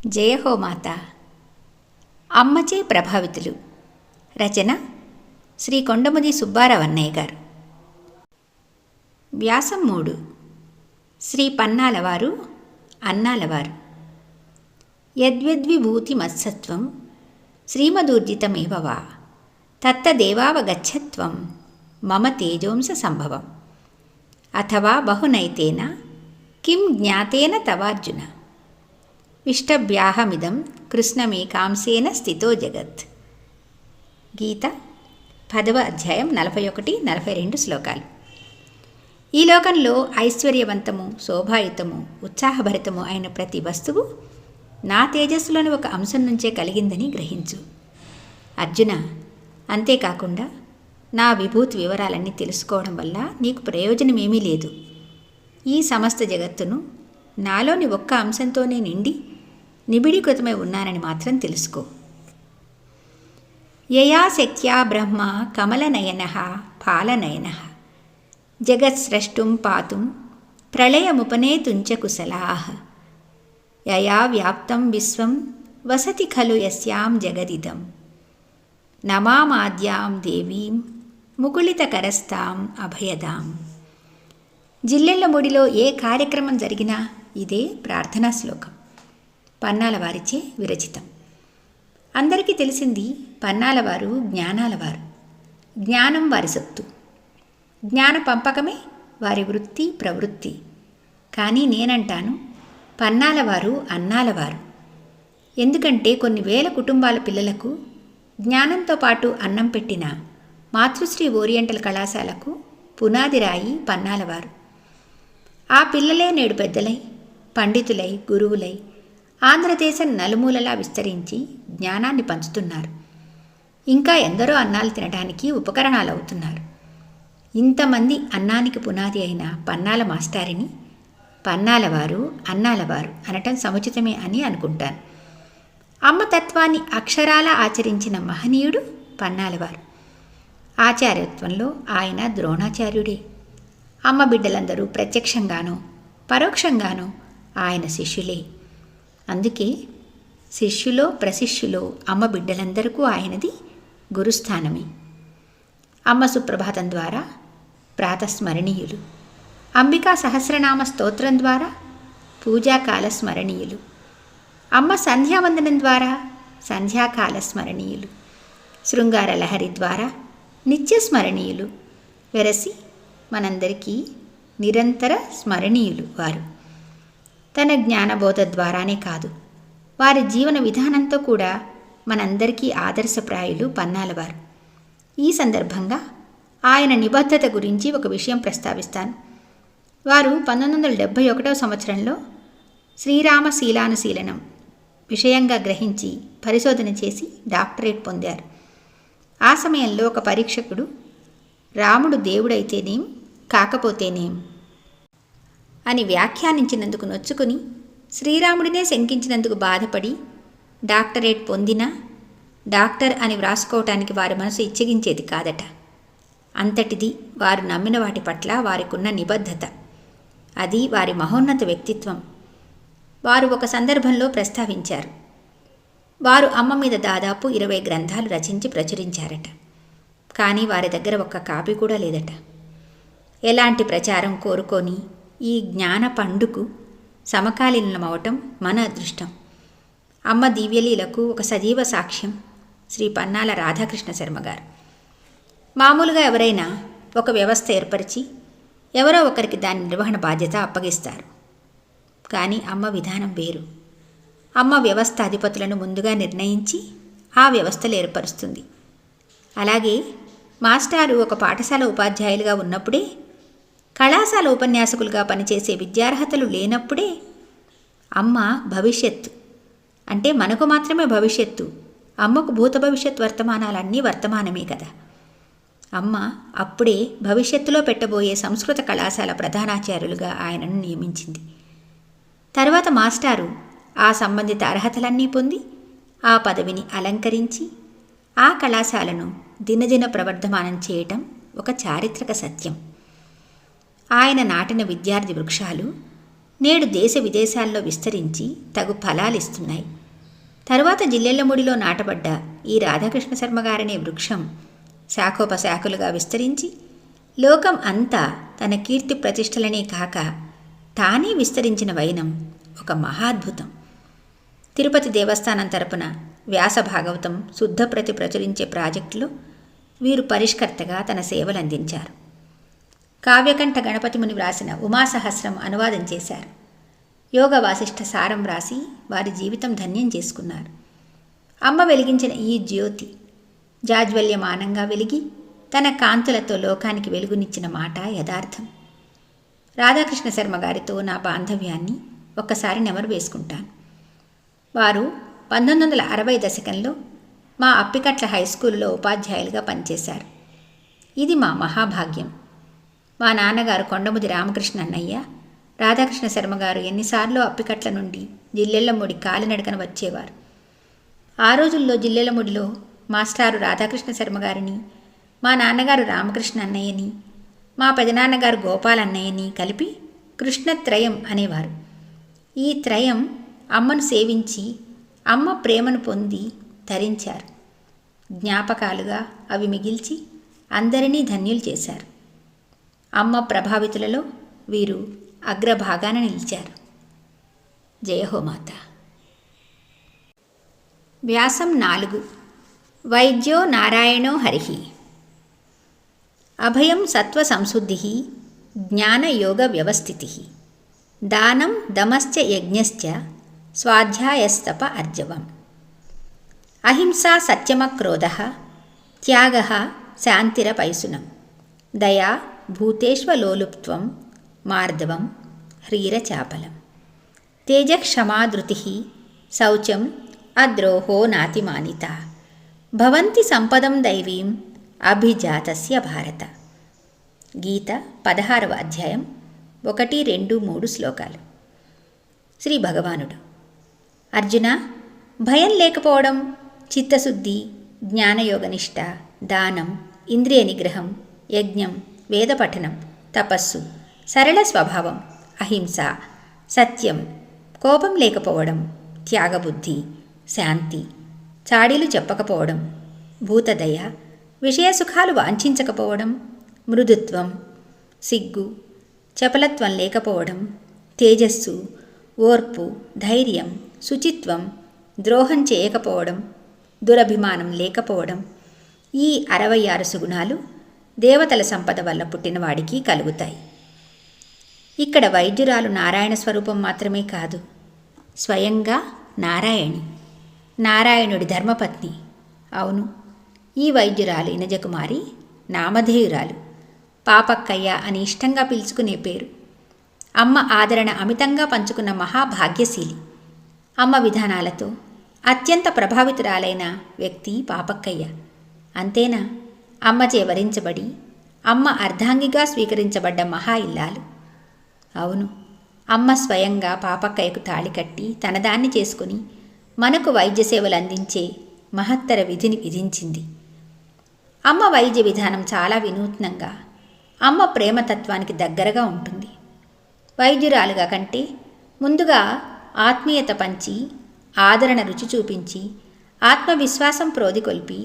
జయ హో మాత. అమ్మచే ప్రభావితులు. రచన శ్రీ కొండముది సుబ్బారావు అన్నయ్య గారు. వ్యాసం 3. శ్రీ పన్నాలవారు అన్నాలవారు. యద్విద్విభూతి మత్సత్వం శ్రీమదూర్జితమేవ వా తత్తదేవావగచ్చత్వం మమ తేజోంస సంభవం అథవా బహునైతేన కిం జ్ఞాతేన తవార్జున విష్టభ్యాహమిదం కృష్ణమేకాంశేన స్థితో జగత్. గీత 10వ అధ్యాయం 41-42 శ్లోకాలు. ఈ లోకంలో ఐశ్వర్యవంతము, శోభాయుతము, ఉత్సాహభరితము అయిన ప్రతి వస్తువు నా తేజస్సులోని ఒక అంశం నుంచే కలిగిందని గ్రహించు. అర్జున, అంతేకాకుండా నా విభూతి వివరాలన్నీ తెలుసుకోవడం వల్ల నీకు ప్రయోజనమేమీ లేదు. ఈ సమస్త జగత్తును నాలోని ఒక్క అంశంతోనే నిండి నిబిడీకృతమై ఉన్నానని మాత్రం తెలుసుకో. యయా శక్త్యా బ్రహ్మ కమలనయనః పాలనయనః జగత్స్రష్టుం పాతుం ప్రళయముపనేతుంచ కుశలాః యయా వ్యాప్తం విశ్వం వసతి ఖలు యస్యాం జగదిదం నమామాద్యాం దేవీం ముకుళితకరస్తాం అభయదాం. జిల్లెళ్లముడిలో ఏ కార్యక్రమం జరిగినా ఇదే ప్రార్థనా శ్లోకం. పన్నాలవారిచే విరచితం. అందరికీ తెలిసింది పన్నాలవారు జ్ఞానాలవారు. జ్ఞానం వారి సొత్తు. జ్ఞాన పంపకమే వారి వృత్తి ప్రవృత్తి. కానీ నేనంటాను పన్నాలవారు అన్నాలవారు. ఎందుకంటే కొన్ని వేల కుటుంబాల పిల్లలకు జ్ఞానంతో పాటు అన్నం పెట్టిన మాతృశ్రీ ఓరియంటల్ కళాశాలకు పునాది రాయి పన్నాలవారు. ఆ పిల్లలే నేడు పెద్దలై, పండితులై, గురువులై ఆంధ్రదేశం నలుమూలలా విస్తరించి జ్ఞానాన్ని పంచుతున్నారు. ఇంకా ఎందరో అన్నాలు తినడానికి ఉపకరణాలు అవుతున్నారు. ఇంతమంది అన్నానికి పునాది అయిన పన్నాల మాస్టారిని పన్నాలవారు అన్నాలవారు అనటం సముచితమే అని అనుకుంటాను. అమ్మతత్వాన్ని అక్షరాల ఆచరించిన మహనీయుడు పన్నాలవారు. ఆచార్యత్వంలో ఆయన ద్రోణాచార్యుడే. అమ్మ బిడ్డలందరూ ప్రత్యక్షంగానో పరోక్షంగానో ఆయన శిష్యులే. అందుకే శిష్యులో ప్రశిష్యులో అమ్మ బిడ్డలందరికీ ఆయనది గురుస్థానమే. అమ్మ సుప్రభాతం ద్వారా ప్రాతస్మరణీయులు, అంబికా సహస్రనామ స్తోత్రం ద్వారా పూజాకాల స్మరణీయులు, అమ్మ సంధ్యావందనం ద్వారా సంధ్యాకాల స్మరణీయులు, శృంగార లహరి ద్వారా నిత్య స్మరణీయులు, వెరసి మనందరికీ నిరంతర స్మరణీయులు వారు. తన జ్ఞానబోధ ద్వారానే కాదు, వారి జీవన విధానంతో కూడా మనందరికీ ఆదర్శప్రాయులు పన్నాలవారు. ఈ సందర్భంగా ఆయన నిబద్ధత గురించి ఒక విషయం ప్రస్తావిస్తాను. వారు 1971వ సంవత్సరంలో శ్రీరామ శీలానుశీలనం విషయంగా గ్రహించి పరిశోధన చేసి డాక్టరేట్ పొందారు. ఆ సమయంలో ఒక పరీక్షకుడు రాముడు దేవుడైతేనేం కాకపోతేనేం అని వ్యాఖ్యానించినందుకు నొచ్చుకుని శ్రీరాముడినే శంకించినందుకు బాధపడి డాక్టరేట్ పొందినా డాక్టర్ అని వ్రాసుకోవటానికి వారి మనసు ఇచ్చగించేది కాదట. అంతటిది వారు నమ్మిన వాటి పట్ల వారికున్న నిబద్ధత. అది వారి మహోన్నత వ్యక్తిత్వం. వారు ఒక సందర్భంలో ప్రస్తావించారు. వారు అమ్మ మీద దాదాపు 20 గ్రంథాలు రచించి ప్రచురించారట. కానీ వారి దగ్గర ఒక్క కాపీ కూడా లేదట. ఎలాంటి ప్రచారం కోరుకొని ఈ జ్ఞాన పండుకు సమకాలీనమవటం మన అదృష్టం. అమ్మ దివ్యలీలకు ఒక సజీవ సాక్ష్యం శ్రీ పన్నాల రాధాకృష్ణ శర్మ గారు. మామూలుగా ఎవరైనా ఒక వ్యవస్థ ఏర్పరిచి ఎవరో ఒకరికి దాని నిర్వహణ బాధ్యత అప్పగిస్తారు. కానీ అమ్మ విధానం వేరు. అమ్మ వ్యవస్థ అధిపతులను ముందుగా నిర్ణయించి ఆ వ్యవస్థలు ఏర్పరుస్తుంది. అలాగే మాస్టారు ఒక పాఠశాల ఉపాధ్యాయులుగా ఉన్నప్పుడే, కళాశాల ఉపన్యాసకులుగా పనిచేసే విద్యార్హతలు లేనప్పుడే అమ్మ భవిష్యత్తు అంటే మనకు మాత్రమే భవిష్యత్తు, అమ్మకు భూత భవిష్యత్ వర్తమానాలన్నీ వర్తమానమే కదా. అమ్మ అప్పుడే భవిష్యత్తులో పెట్టబోయే సంస్కృత కళాశాల ప్రధానాచార్యులుగా ఆయనను నియమించింది. తర్వాత మాస్టారు ఆ సంబంధిత అర్హతలన్నీ పొంది ఆ పదవిని అలంకరించి ఆ కళాశాలను దినదిన ప్రవర్ధమానం చేయటం ఒక చారిత్రక సత్యం. ఆయన నాటిన విద్యార్థి వృక్షాలు నేడు దేశ విదేశాల్లో విస్తరించి తగు ఫలాలిస్తున్నాయి. తరువాత జిల్లెళ్లముడిలో నాటబడ్డ ఈ రాధాకృష్ణ శర్మ గారనే వృక్షం శాఖోపశాఖలుగా విస్తరించి లోకం అంతా తన కీర్తి ప్రతిష్టలనే కాక తానే విస్తరించిన వైనం ఒక మహాద్భుతం. తిరుపతి దేవస్థానం తరపున వ్యాస భాగవతం శుద్ధప్రతి ప్రచురించే ప్రాజెక్టులో వీరు పరిష్కర్తగా తన సేవలు అందించారు. కావ్యకంఠ గణపతి ముని వ్రాసిన ఉమాసహస్రం అనువాదం చేశారు. యోగ వాసిష్ఠ సారం వ్రాసి వారి జీవితం ధన్యం చేసుకున్నారు. అమ్మ వెలిగించిన ఈ జ్యోతి జాజ్వల్యమానంగా వెలిగి తన కాంతులతో లోకానికి వెలుగునిచ్చిన మాట యథార్థం. రాధాకృష్ణ శర్మ గారితో నా బాంధవ్యాన్ని ఒక్కసారి నెమరు వేసుకుంటాను. వారు 1960 దశకంలో మా అప్పికట్ల హైస్కూల్లో ఉపాధ్యాయులుగా పనిచేశారు. ఇది మా మహాభాగ్యం. మా నాన్నగారు కొండముది రామకృష్ణ అన్నయ్య, రాధాకృష్ణ శర్మ గారు ఎన్నిసార్లు అప్పికట్ల నుండి జిల్లెళ్లముడి కాలినడకన వచ్చేవారు. ఆ రోజుల్లో జిల్లెళ్లముడిలో మాస్టారు రాధాకృష్ణ శర్మ గారిని, మా నాన్నగారు రామకృష్ణ అన్నయ్యని, మా పెదనాన్నగారు గోపాల్ అన్నయ్యని కలిపి కృష్ణత్రయం అనేవారు. ఈ త్రయం అమ్మను సేవించి అమ్మ ప్రేమను పొంది తరించారు. జ్ఞాపకాలుగా అవి మిగిల్చి అందరినీ ధన్యులు చేశారు. అమ్మ ప్రభావితులలో వీరు అగ్రభాగాన నిలిచారు. జయహోమాత. వ్యాసం 4. వైద్యో నారాయణో హరిః. అభయం సత్వసంశుద్ధిః జ్ఞానయోగ వ్యవస్థితిః దానం దమశ్చ యజ్ఞశ్చ స్వాధ్యాయస్తప అర్జవం. అహింసా సత్యమక్రోధః త్యాగః శాంతిరపైశునం దయా భూతేష్వలోలుప్త్వం మార్దవం హ్రీరచాపలం తేజక్షమాధృతిః శౌచం అద్రోహో నాతిమానిత భవంతి సంపదం దైవీం అభిజాతస్య భారత. గీత 16వ అధ్యాయం 1, 2, 3 శ్లోకాలు. శ్రీ భగవానుడు: అర్జున, భయం లేకపోవడం, చిత్తశుద్ధి, జ్ఞానయోగనిష్ట, దానం, ఇంద్రియ నిగ్రహం, యజ్ఞం, వేద పఠనం, తపస్సు, సరళ స్వభావం, అహింస, సత్యం, కోపం లేకపోవడం, త్యాగబుద్ధి, శాంతి, చాడీలు చెప్పకపోవడం, భూతదయ, విషయసుఖాలు వాంఛించకపోవడం, మృదుత్వం, సిగ్గు, చపలత్వం లేకపోవడం, తేజస్సు, ఓర్పు, ధైర్యం, శుచిత్వం, ద్రోహం చేయకపోవడం, దురభిమానం లేకపోవడం, ఈ 66 సుగుణాలు దేవతల సంపద వల్ల పుట్టినవాడికి కలుగుతాయి. ఇక్కడ వైద్యురాలు నారాయణ స్వరూపం మాత్రమే కాదు, స్వయంగా నారాయణి, నారాయణుడి ధర్మపత్ని. అవును, ఈ వైద్యురాలు ఇనజకుమారి నామధేయురాలు, పాపక్కయ్య అని ఇష్టంగా పిలుచుకునే పేరు. అమ్మ ఆదరణ అమితంగా పంచుకున్న మహాభాగ్యశీలి. అమ్మ విధానాలతో అత్యంత ప్రభావితురాలైన వ్యక్తి పాపక్కయ్య. అంతేనా, అమ్మచే వరించబడి అమ్మ అర్ధాంగిగా స్వీకరించబడ్డ మహా ఇల్లాలు. అవును, అమ్మ స్వయంగా పాపక్కయ్యకు తాళి కట్టి తనదాన్ని చేసుకుని మనకు వైద్య సేవలు అందించే మహత్తర విధిని విధించింది. అమ్మ వైద్య విధానం చాలా వినూత్నంగా, అమ్మ ప్రేమతత్వానికి దగ్గరగా ఉంటుంది. వైద్యురాలుగా కంటే ముందుగా ఆత్మీయత పంచి, ఆదరణ రుచి చూపించి, ఆత్మవిశ్వాసం ప్రోదికొల్పి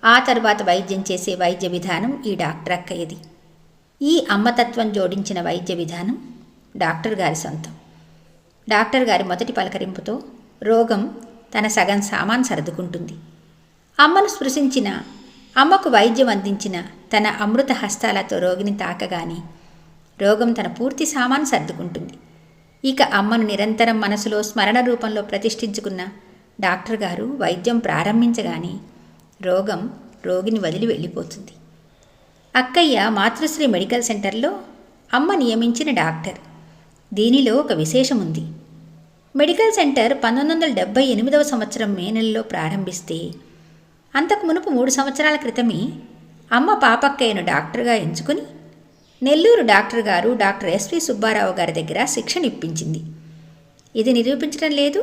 ఆ తర్వాత వైద్యం చేసే వైద్య విధానం ఈ డాక్టర్ అక్కయ్యది. ఈ అమ్మతత్వం జోడించిన వైద్య విధానం డాక్టర్ గారి సొంతం. డాక్టర్ గారి మొదటి పలకరింపుతో రోగం తన సగం సామాన్ సర్దుకుంటుంది. అమ్మను స్పృశించిన, అమ్మకు వైద్యం అందించిన తన అమృత హస్తాలతో రోగిని తాకగానే రోగం తన పూర్తి సామాను సర్దుకుంటుంది. ఇక అమ్మను నిరంతరం మనసులో స్మరణ రూపంలో ప్రతిష్ఠించుకున్న డాక్టర్ గారు వైద్యం ప్రారంభించగానే రోగం రోగిని వదిలి వెళ్ళిపోతుంది. అక్కయ్య మాతృశ్రీ మెడికల్ సెంటర్లో అమ్మ నియమించిన డాక్టర్. దీనిలో ఒక విశేషం ఉంది. మెడికల్ సెంటర్ 1978వ సంవత్సరం మే నెలలో ప్రారంభిస్తే అంతకు మునుపు 3 సంవత్సరాల క్రితమే అమ్మ పాపక్కయ్యను డాక్టర్గా ఎంచుకుని నెల్లూరు డాక్టర్ గారు డాక్టర్ ఎస్వి సుబ్బారావు గారి దగ్గర శిక్షణ ఇప్పించింది. ఇది నిరూపించడం లేదు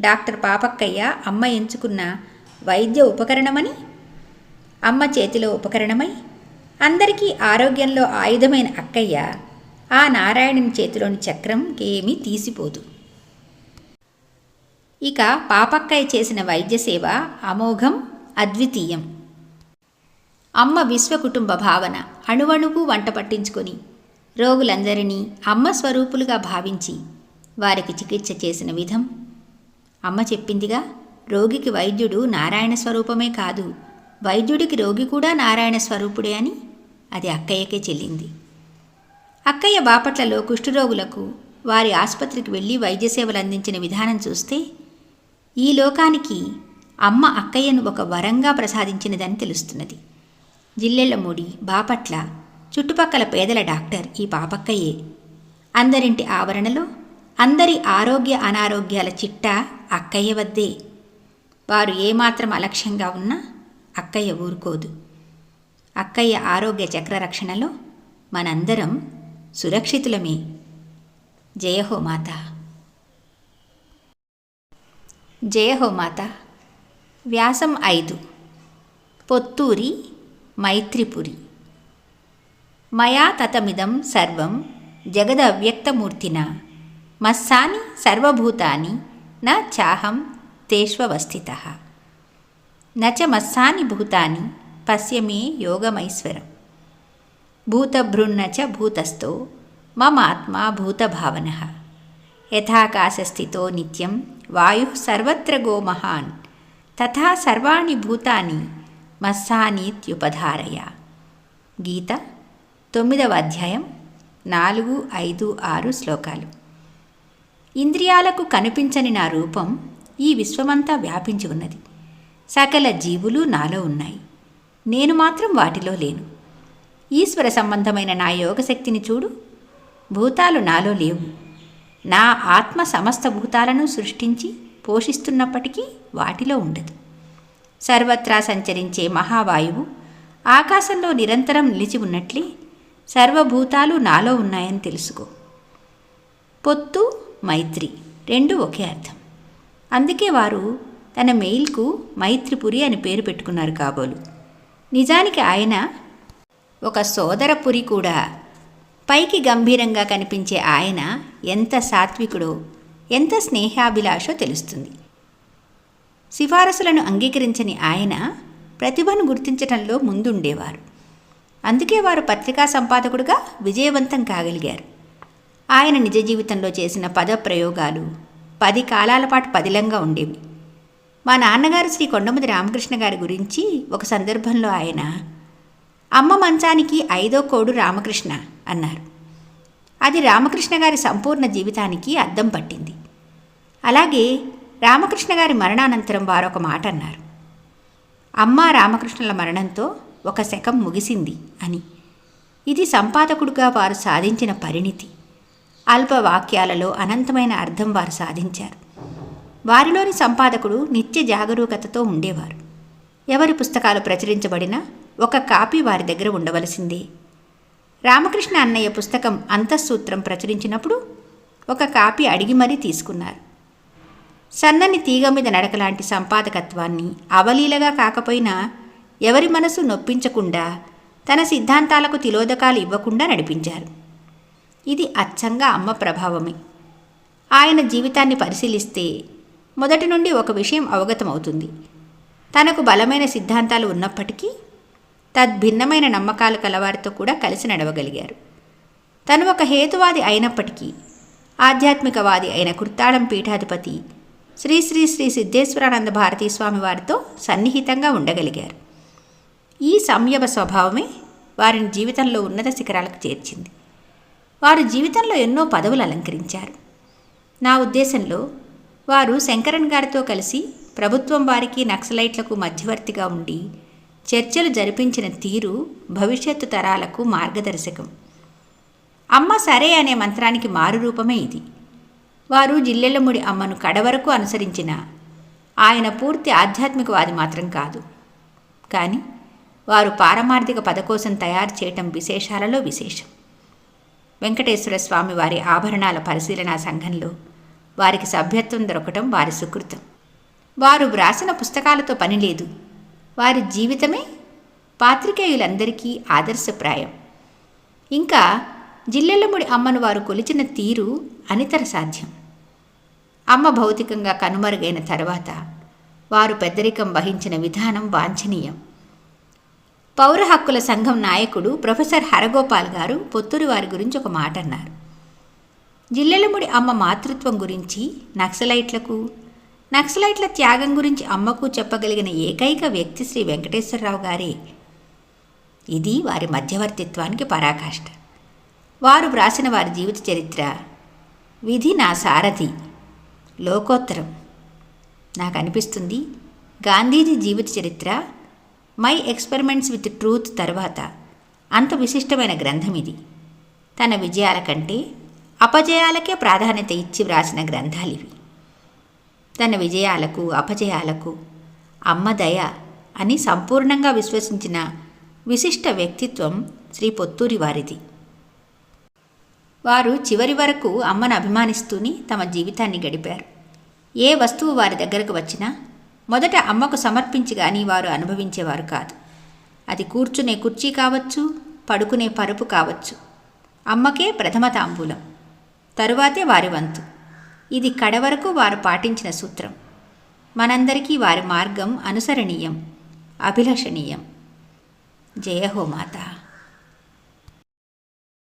డాక్టర్ పాపక్కయ్య అమ్మ ఎంచుకున్న వైద్య ఉపకరణమని. అమ్మ చేతిలో ఉపకరణమై అందరికీ ఆరోగ్యంలో ఆయుధమైన అక్కయ్య ఆ నారాయణుని చేతిలోని చక్రం ఏమీ తీసిపోదు. ఇక పాపక్కయ్య చేసిన వైద్యసేవ అమోఘం, అద్వితీయం. అమ్మ విశ్వకుటుంబ భావన అణువణువు వంట పట్టించుకొని రోగులందరినీ అమ్మ స్వరూపులుగా భావించి వారికి చికిత్స చేసిన విధం. అమ్మ చెప్పిందిగా, రోగికి వైద్యుడు నారాయణ స్వరూపమే కాదు, వైద్యుడికి రోగి కూడా నారాయణ స్వరూపుడే అని. అది అక్కయ్యకే చెల్లింది. అక్కయ్య బాపట్లలో కుష్ఠరోగులకు వారి ఆసుపత్రికి వెళ్ళి వైద్య సేవలు అందించిన విధానం చూస్తే ఈ లోకానికి అమ్మ అక్కయ్యను ఒక వరంగా ప్రసాదించినదని తెలుస్తున్నది. జిల్లెళ్లమూడి, బాపట్ల, చుట్టుపక్కల పేదల డాక్టర్ ఈ పాపక్కయ్యే. అందరింటి ఆవరణలో అందరి ఆరోగ్య అనారోగ్యాల చిట్టా అక్కయ్య వద్దే. వారు ఏమాత్రం అలక్ష్యంగా ఉన్నా అక్కయ్య ఊరుకోదు. అక్కయ్య ఆరోగ్య చక్రరక్షణలో మనందరం సురక్షితులమే. జయహో మాత. జయహో మాత. వ్యాసం 5. పొత్తూరి మైత్రిపురి. మయా తతమిదం సర్వం జగదవ్యక్తమూర్తినా మస్సాని సర్వభూతాని న చాహం తేష్వస్థితః నచ మస్సాని భూతాని పశ్య మే యోగమైశ్వరం భూతభృన్న చ భూతస్థో మమాత్మా భూతభావనః యథాకాశస్థితో నిత్యం వాయుః సర్వత్ర గోమహాన్ తథా సర్వాణి భూతాని మస్సానీత్యుపధారయ. గీత 9వ అధ్యాయం 4, 5, 6 శ్లోకాలు. ఇంద్రియాలకు కనిపించని నా రూపం ఈ విశ్వమంతా వ్యాపించి ఉన్నది. సకల జీవులు నాలో ఉన్నాయి, నేను మాత్రం వాటిలో లేను. ఈశ్వర సంబంధమైన నా యోగశక్తిని చూడు. భూతాలు నాలో లేవు. నా ఆత్మ సమస్త భూతాలను సృష్టించి పోషిస్తున్నప్పటికీ వాటిలో ఉండదు. సర్వత్రా సంచరించే మహావాయువు ఆకాశంలో నిరంతరం నిలిచి ఉన్నట్లే సర్వభూతాలు నాలో ఉన్నాయని తెలుసుకో. పొత్తు, మైత్రి రెండు ఒకే అర్థం. అందుకే వారు తన మెయిల్కు మైత్రిపురి అని పేరు పెట్టుకున్నారు కాబోలు. నిజానికి ఆయన ఒక సోదరపురి కూడా. పైకి గంభీరంగా కనిపించే ఆయన ఎంత సాత్వికుడో, ఎంత స్నేహాభిలాషో తెలుస్తుంది. సిఫారసులను అంగీకరించని ఆయన ప్రతిభను గుర్తించడంలో ముందుండేవారు. అందుకే వారు పత్రికా సంపాదకుడుగా విజయవంతం కాగలిగారు. ఆయన నిజ జీవితంలో చేసిన పదప్రయోగాలు 10 కాలాల పాటు పదిలంగా ఉండేవి. మా నాన్నగారు శ్రీ కొండముది రామకృష్ణ గారి గురించి ఒక సందర్భంలో ఆయన, అమ్మ మంచానికి 5వ కోడు రామకృష్ణ అన్నారు. అది రామకృష్ణ గారి సంపూర్ణ జీవితానికి అద్దం పట్టింది. అలాగే రామకృష్ణ గారి మరణానంతరం వారొక మాట అన్నారు, అమ్మ రామకృష్ణుల మరణంతో ఒక శకం ముగిసింది అని. ఇది సంపాదకుడుగా వారు సాధించిన పరిణితి. అల్ప వాక్యాలలో అనంతమైన అర్థం వారు సాధించారు. వారిలోని సంపాదకుడు నిత్య జాగరూకతతో ఉండేవారు. ఎవరి పుస్తకాలు ప్రచురించబడినా ఒక కాపీ వారి దగ్గర ఉండవలసిందే. రామకృష్ణ అన్నయ్య పుస్తకం అంతఃసూత్రం ప్రచురించినప్పుడు ఒక కాపీ అడిగి మరీ తీసుకున్నారు. సన్నని తీగ మీద నడకలాంటి సంపాదకత్వాన్ని అవలీలగా కాకపోయినా ఎవరి మనసు నొప్పించకుండా, తన సిద్ధాంతాలకు తిలోదకాలు ఇవ్వకుండా నడిపించారు. ఇది అచ్చంగా అమ్మ ప్రభావమే. ఆయన జీవితాన్ని పరిశీలిస్తే మొదటి నుండి ఒక విషయం అవగతమవుతుంది. తనకు బలమైన సిద్ధాంతాలు ఉన్నప్పటికీ తద్భిన్నమైన నమ్మకాలు కలవారితో కూడా కలిసి నడవగలిగారు. తను ఒక హేతువాది అయినప్పటికీ ఆధ్యాత్మికవాది అయిన కుర్తాళం పీఠాధిపతి శ్రీ శ్రీ శ్రీ సిద్ధేశ్వరానంద భారతీ స్వామి వారితో సన్నిహితంగా ఉండగలిగారు. ఈ సంయమ స్వభావమే వారిని జీవితంలో ఉన్నత శిఖరాలకు చేర్చింది. వారు జీవితంలో ఎన్నో పదవులు అలంకరించారు. నా ఉద్దేశంలో వారు శంకరన్ గారితో కలిసి ప్రభుత్వం వారికి నక్సలైట్లకు మధ్యవర్తిగా ఉండి చర్చలు జరిపించిన తీరు భవిష్యత్తు తరాలకు మార్గదర్శకం. అమ్మ సరే అనే మంత్రానికి మారు రూపమే ఇది. వారు జిల్లెళ్లముడి అమ్మను కడవరకు అనుసరించిన ఆయన పూర్తి ఆధ్యాత్మికవాది మాత్రం కాదు. కానీ వారు పారమార్థిక పద కోసం తయారు చేయటం విశేషాలలో విశేషం. వెంకటేశ్వర స్వామి వారి ఆభరణాల పరిశీలనా సంఘంలో వారికి సభ్యత్వం దొరకటం వారి సుకృతం. వారు వ్రాసిన పుస్తకాలతో పని లేదు. వారి జీవితమే పాత్రికేయులందరికీ ఆదర్శప్రాయం. ఇంకా జిల్లెళ్ళముడి అమ్మను వారు కొలిచిన తీరు అనితర సాధ్యం. అమ్మ భౌతికంగా కనుమరుగైన తర్వాత వారు పెద్దరికం వహించిన విధానం వాంఛనీయం. పౌర హక్కుల సంఘం నాయకుడు ప్రొఫెసర్ హరగోపాల్ గారు పొత్తూరి వారి గురించి ఒక మాట అన్నారు. జిల్లెళ్ళముడి అమ్మ మాతృత్వం గురించి నక్సలైట్ల త్యాగం గురించి అమ్మకు చెప్పగలిగిన ఏకైక వ్యక్తి శ్రీ వెంకటేశ్వరరావు గారే. ఇది వారి మధ్యవర్తిత్వానికి పరాకాష్ట. వారు వ్రాసిన వారి జీవిత చరిత్ర విధి నా సారథి, లోకోత్తరం. నాకు అనిపిస్తుంది గాంధీజీ జీవిత చరిత్ర మై ఎక్స్పెరిమెంట్స్ విత్ ట్రూత్ తర్వాత అంత విశిష్టమైన గ్రంథం ఇది. తన విజయాల కంటే అపజయాలకే ప్రాధాన్యత ఇచ్చి వ్రాసిన గ్రంథాలివి. తన విజయాలకు అపజయాలకు అమ్మ దయ అని సంపూర్ణంగా విశ్వసించిన విశిష్ట వ్యక్తిత్వం శ్రీ పొత్తూరి వారిది. వారు చివరి వరకు అమ్మను అభిమానిస్తూనే తమ జీవితాన్ని గడిపారు. ఏ వస్తువు వారి దగ్గరకు వచ్చినా మొదట అమ్మకు సమర్పించి కానీ వారు అనుభవించేవారు కాదు. అది కూర్చునే కుర్చీ కావచ్చు, పడుకునే పరుపు కావచ్చు. అమ్మకే ప్రథమ తాంబూలం, తరువాతే వారి వంతు. ఇది కడవరకు వారు పాటించిన సూత్రం. మనందరికీ వారి మార్గం అనుసరణీయం, అభిలషణీయం. జయ హో మాతా.